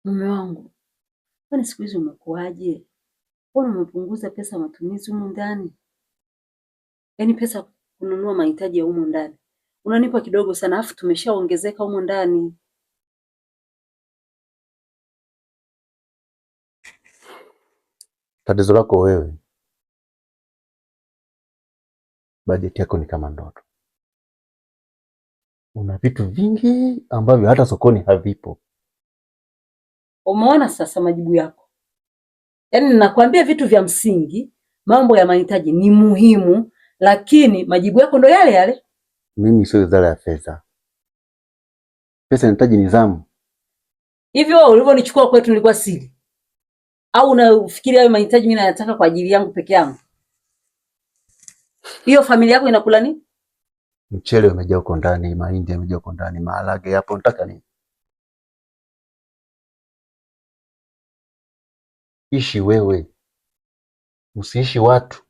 Mume wangu, kwani siku hizi umekuaje? Mbona umepunguza pesa matumizi humu ndani? Yaani pesa kununua mahitaji ya humu ndani unanipa kidogo sana, afu tumeshaongezeka humu ndani. Tatizo lako wewe, bajeti yako ni kama ndoto. Una vitu vingi ambavyo hata sokoni havipo. Umeona sasa majibu yako? Yaani ninakwambia vitu vya msingi, mambo ya mahitaji ni muhimu, lakini majibu yako ndo yale yale. Mimi sio wizara ya fedha. Pesa inahitaji nidhamu. Hivi wewe ulivyonichukua kwetu nilikuwa siri? Au unafikiri hayo mahitaji mimi nayataka kwa ajili yangu peke yangu? Hiyo familia yako inakula nini? Mchele umejaa huko ndani, mahindi yamejaa huko ndani, maharage hapo, nataka nini? Ishi wewe, usiishi watu.